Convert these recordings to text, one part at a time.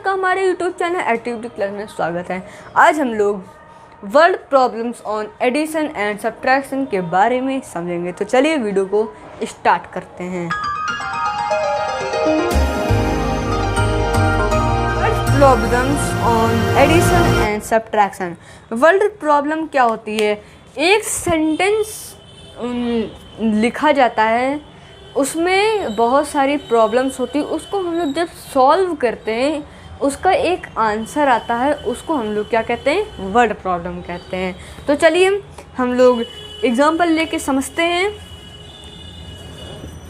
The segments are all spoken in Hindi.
का हमारे यूट्यूब चैनल एक्टिविटी क्लास में स्वागत है। आज हम लोग word problems on addition and subtraction के बारे में समझेंगे। तो चलिए वीडियो को स्टार्ट करते हैं। Word problems on addition and subtraction. Word problem क्या होती है? एक सेंटेंस लिखा जाता है, उसमें बहुत सारी प्रॉब्लम्स होती है, उसको हम लोग जब सॉल्व करते हैं उसका एक आंसर आता है, उसको हम लोग क्या कहते हैं? वर्ड प्रॉब्लम कहते हैं। तो चलिए हम लोग एग्जांपल लेके समझते हैं।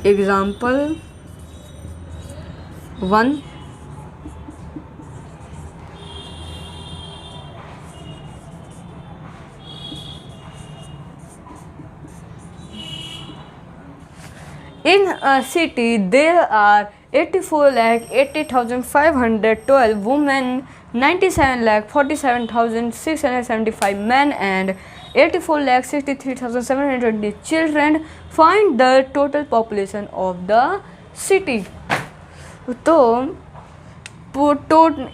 Example 1, in a city there are 84,80,512 women, 97,47,675 men and 84,63,720 children. Find the total population of the city. तो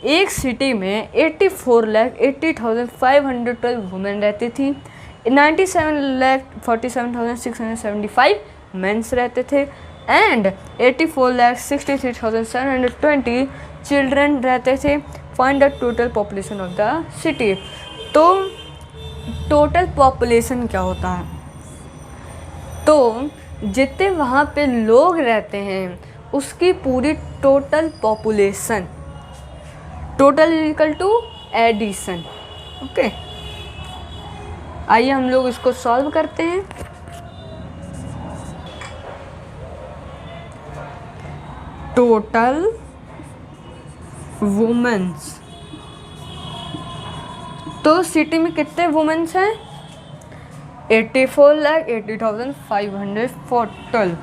एक सिटी में 84,80,512 वुमेन रहती थी, 97,47,675 मेंस रहते थे एंड 84,63,720 चिल्ड्रन रहते थे। Find the total population of the city. तो टोटल पॉपुलेशन क्या होता है? तो जितने वहाँ पे लोग रहते हैं उसकी पूरी total population, total equal to addition. Okay, आइए हम लोग इसको सॉल्व करते हैं। टोटल वुमेन्स, तो सिटी में कितने वुमेन्स हैं? 84,80,512।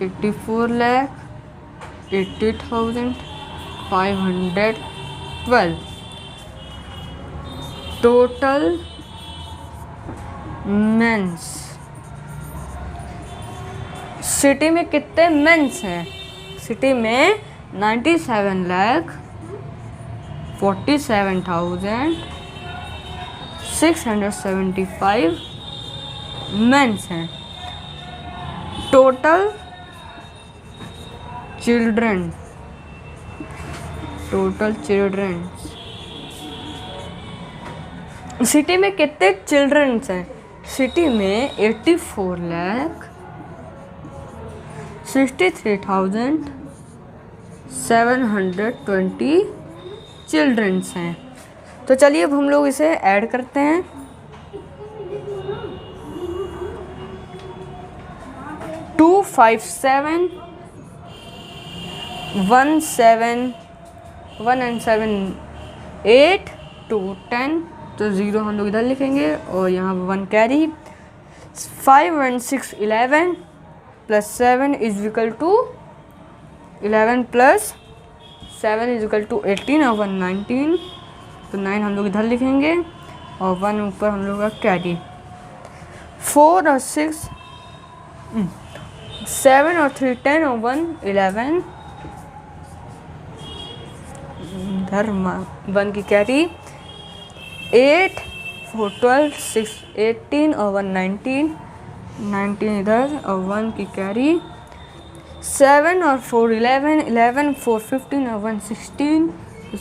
84,80,512 टोटल मेंस। सिटी में कितने मेंस हैं? सिटी में 97,47,675 मेंस हैं। टोटल चिल्ड्रन, सिटी में कितने चिल्ड्रंस हैं? सिटी में 84,63,720 चिल्ड्रंस हैं। तो चलिए अब हम लोग इसे ऐड करते हैं। टू 5 7 1 7 1 and 7 8 2 10, तो 0 हम लोग इधर लिखेंगे और यहाँ 1 carry. 5 and 6 11 plus 7 is equal to 11 plus 7 is equal to 18 और 1 19, तो 9 हम लोग इधर लिखेंगे और 1 ऊपर हम लोग का कैरी। 4 और 6 7 और 3 10 और 1 11, इधर 1 की कैरी। 8 4 12 6 18 और 1 19 19 इधर और 1 की कैरी। 7 और 4 11 11 4 15 और 1 16,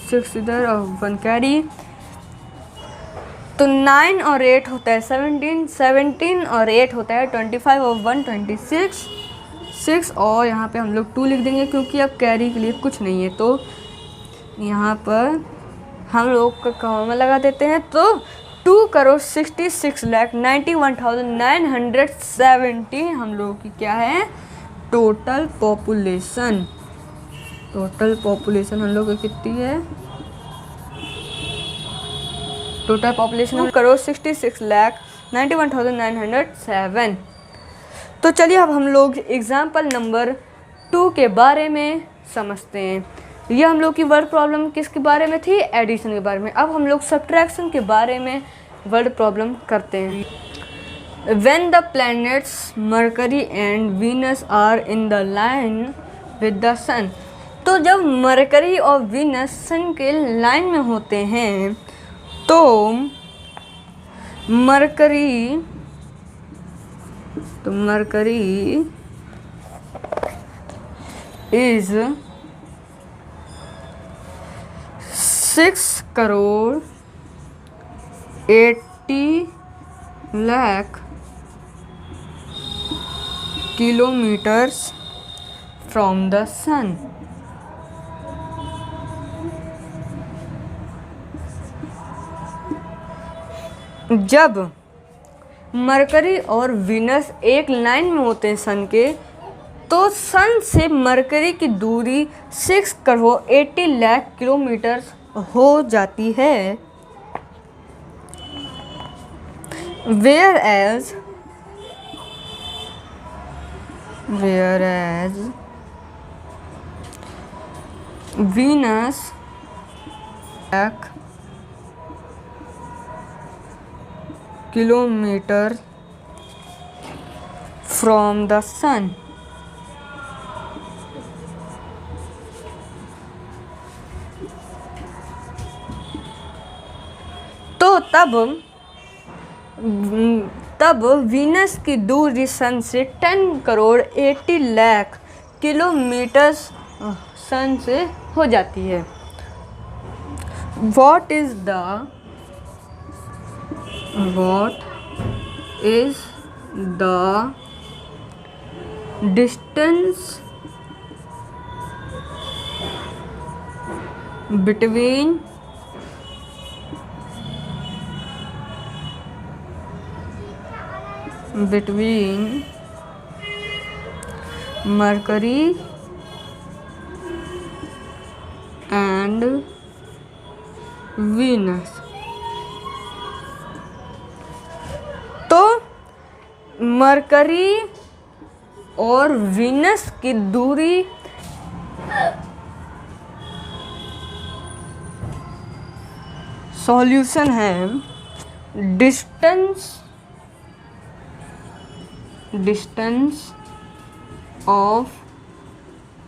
6 इधर और 1 कैरी। तो 9 और 8 होता है 17 17 और 8 होता है 25 और 1 26 6, और यहाँ पे हम लोग 2 लिख देंगे क्योंकि अब कैरी के लिए कुछ नहीं है, तो यहाँ पर हम लोग का कॉमा लगा देते हैं। तो 2,66,91,970 हम लोगों की क्या है? Total population. टोटल पॉपुलेशन हम लोग की कितनी है? Total population 2,66,91,907। तो चलिए अब हम लोग एग्जाम्पल नंबर 2 के बारे में समझते हैं। ये हम लोग की वर्ड प्रॉब्लम किसके बारे में थी? एडिशन के बारे में। अब हम लोग सब्ट्रैक्शन के बारे में वर्ड प्रॉब्लम करते हैं। When the planets Mercury and Venus are in the line with the sun, तो जब मरकरी और वीनस सन के लाइन में होते हैं तो Mercury is 6 crore 80 lakh kilometres from the sun. जब मरकरी और वीनस एक लाइन में होते हैं सन के, तो सन से मरकरी की दूरी 6 करोड़ 80 लाख किलोमीटर हो जाती है। whereas Venus lakh kilometre from the sun. तो तब वीनस की दूरी सन से 10 करोड़ 80 लाख किलोमीटर सन से हो जाती है। What is the distance between Mercury and Venus? तो मरकरी और वीनस की दूरी सॉल्यूशन है distance of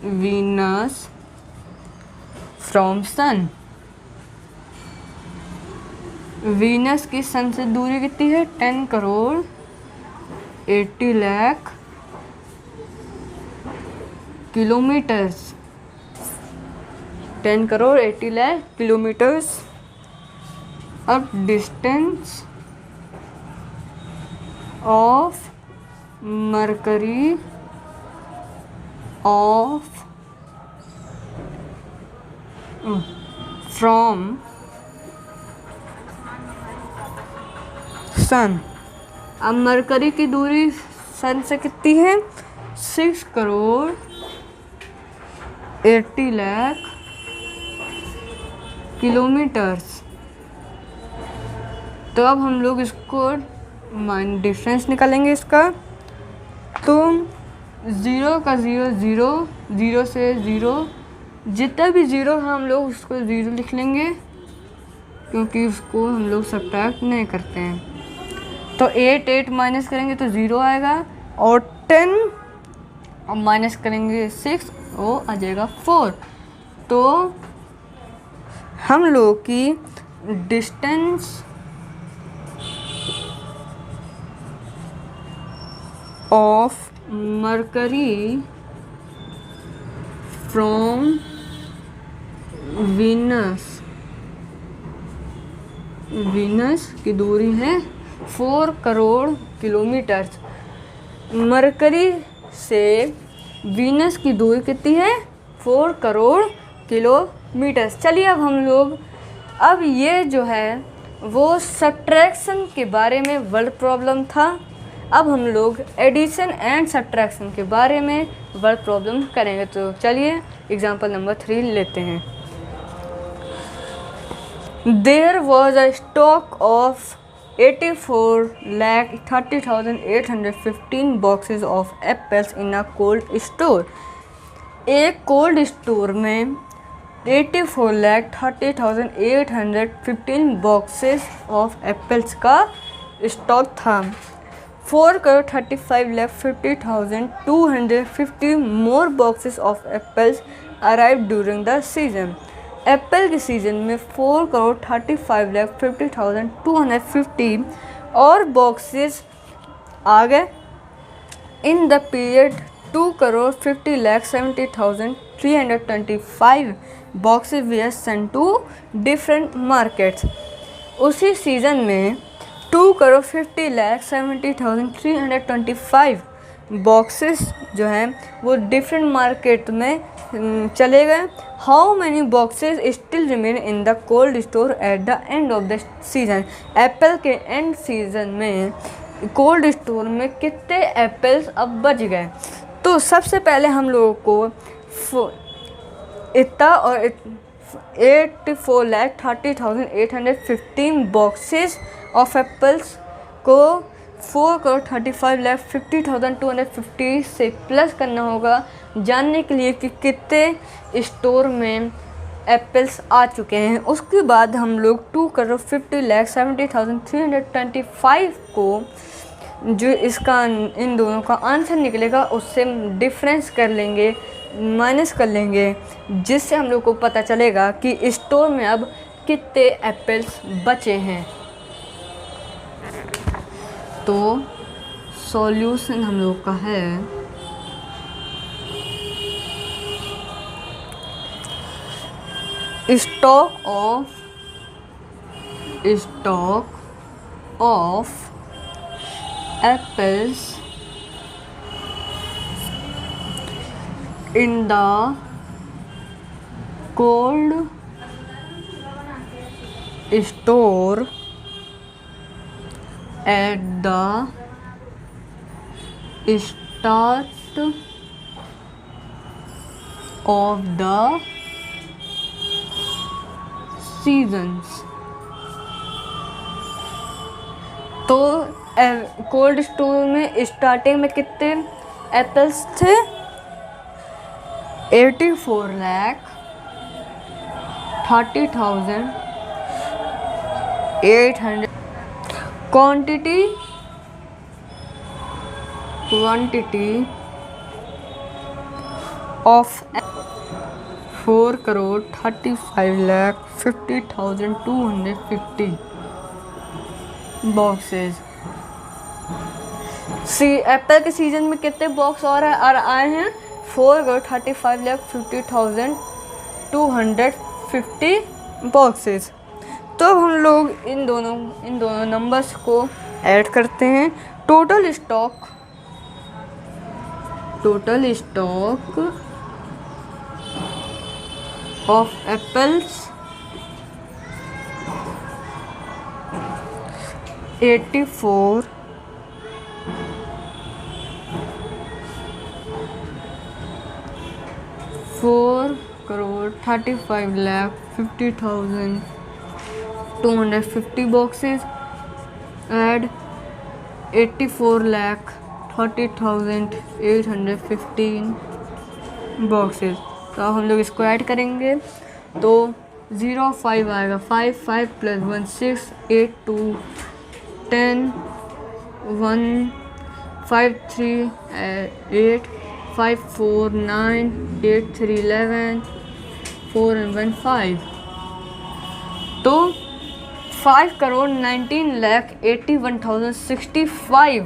Venus from sun. Venus की सन से दूरी कितनी है? 10 करोड़ 80 लाख किलोमीटर्स। 10 करोड़ 80 लाख किलोमीटर्स। अब distance of Mercury from sun. अब मरकरी की दूरी सन से कितनी है? 6 करोड़ 80 लाख किलोमीटर्स। तो अब हम लोग इसको डिफरेंस निकालेंगे इसका। तो 0 का 0 0, 0 से 0, जितना भी 0 है हम लोग उसको 0 लिख लेंगे, क्योंकि उसको हम लोग सब्ट्रैक्ट नहीं करते हैं। तो 8 माइनस करेंगे तो 0 आएगा, और 10 और माइनस करेंगे 6, वो आ जाएगा 4। तो हम लोग की distance of Mercury from Venus की दूरी है 4 करोड़ किलोमीटर। मरकरी से वीनस की दूरी कितनी है? 4 करोड़ किलोमीटर। चलिए अब हम लोग, अब ये जो है वो सब्ट्रैक्शन के बारे में वर्ड प्रॉब्लम था। अब हम लोग एडिशन एंड सब्ट्रैक्शन के बारे में वर्ड प्रॉब्लम करेंगे। तो चलिए एग्जांपल नंबर 3 लेते हैं। There was a stock of 84,30,815 boxes of apples in a cold store. एक कोल्ड स्टोर में 84,30,815 बॉक्सेस ऑफ एप्पल्स का स्टॉक था। 4,35,50,250 more boxes of apples arrived during the season. अप्रैल के सीजन में 4,35,50,250 और बॉक्सेस आ गए. In the period 2,50,70,325 boxes we sent to different markets. उसी सीज़न में 2,50,70,325 बॉक्सेस जो हैं वो डिफरेंट मार्केट में चले गए. How many boxes still remain in the cold store at the end of the season. Apple के एंड सीजन में कोल्ड स्टोर में कितने एप्पल्स अब बच गए. तो सबसे पहले हम लोगों को इतना और 84,30,815 बॉक्सेस ऑफ एप्पल्स को 4,35,50,250 से प्लस करना होगा जानने के लिए कि कितने स्टोर में एप्पल्स आ चुके हैं. उसके बाद हम लोग 2,50,70,325 को जो इसका इन दोनों का आंसर निकलेगा उससे डिफरेंस कर लेंगे, माइनस कर लेंगे, जिससे हम लोग को पता चलेगा कि स्टोर में अब कितने एप्पल्स बचे हैं. तो सॉल्यूशन हम लोग का है stock of apples in the cold store at the start of the seasons. तो कोल्ड स्टोर में स्टार्टिंग में कितने एप्पल्स थे? 84,30,800. Quantity of 4,35,50,250 boxes. एप्पल के सीजन में कितने बॉक्स और आए हैं? 4,35,50,250 बॉक्सेस. तो हम लोग इन दोनों नंबर्स को ऐड करते हैं. Total stock of apples 4,35,50,250 boxes. Add 84,30,815 boxes. तो अब हम लोग इसको ऐड करेंगे तो 05 आएगा. 5 + 1 6 8 2 10 1 5 3 8 5 4 9 8 3 11 4 and 1 5. तो 5,19,81,065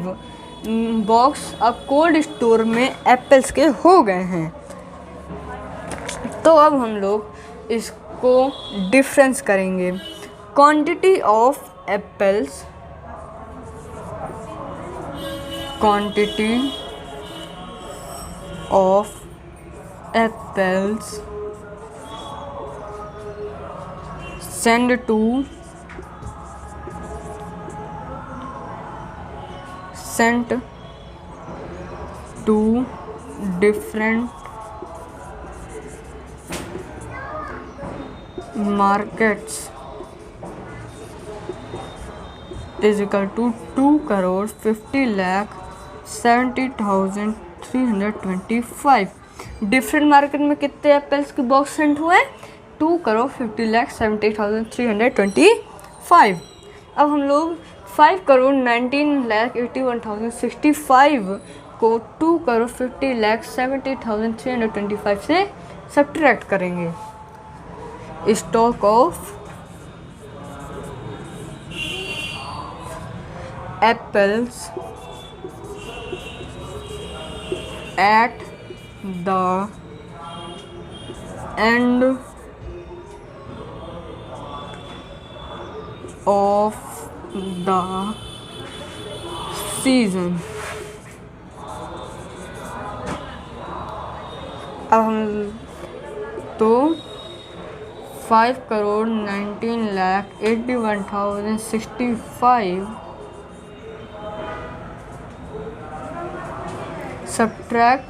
बॉक्स अब कोल्ड स्टोर में एप्पल्स के हो गए हैं. तो अब हम लोग इसको डिफरेंस करेंगे. Quantity of apples sent to different markets is equal to 2,50,70,325. Different market में कितने एप्पल्स के बॉक्स सेंट हुए? 2,50,70,325. अब हम लोग 5,19,81,065 को 2,50,70,325 से सब्ट्रैक्ट करेंगे। Stock of apples at the end of the season. अब हम तो 5,19,81,065 सब्ट्रैक्ट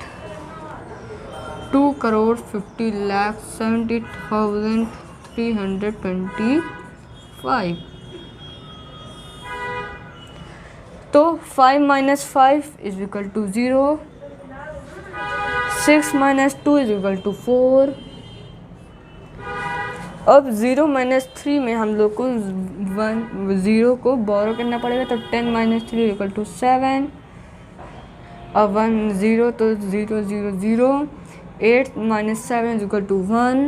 2,50,70,325। तो 5 minus 5 is equal to 0, 6 minus 2 is equal to 4। अब 0 minus 3 में हम लोग को 0 को बोरो करना पड़ेगा, तो 10 minus 3 is equal to 7। अब 1 0 तो 0 0 0, 8 minus 7 is equal to 1,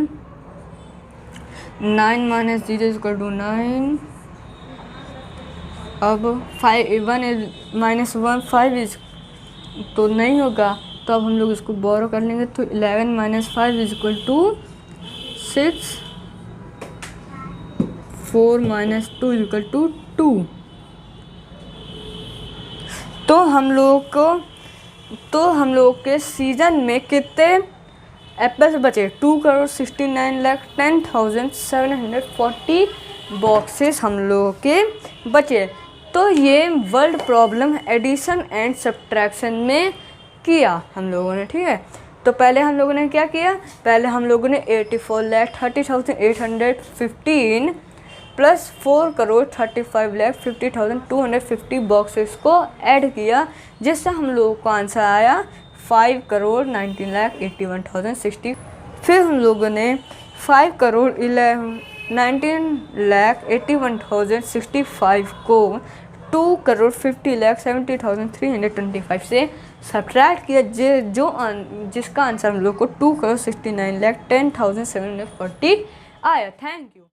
9 minus 0 is equal to 9। अब 1 minus 1 5 is तो नहीं होगा, तो अब हम लोग इसको बोरो कर लेंगे, तो 11 minus 5 is equal to 6, 4 minus 2 is equal to 2। तो हम लोग के सीजन में कितने एप्पल्स बचे? 2,69,10,740 बॉक्सेस हम लोगों के बचे। तो ये world problem addition and subtraction में किया हम लोगों ने, ठीक है। तो पहले हम लोगों ने क्या किया? पहले हम लोगों ने 84,30,815 प्लस 4,35,50,250 बॉक्सेस को ऐड किया, जिससे हम लोगों को आंसर आया 5,19,81,060। फिर हम लोगों ने 5,19,81,065 को 2,50,70,325 से सब्ट्रैक्ट किया, जिसका आंसर हम लोग को 2,69,10,740 आया। Thank you.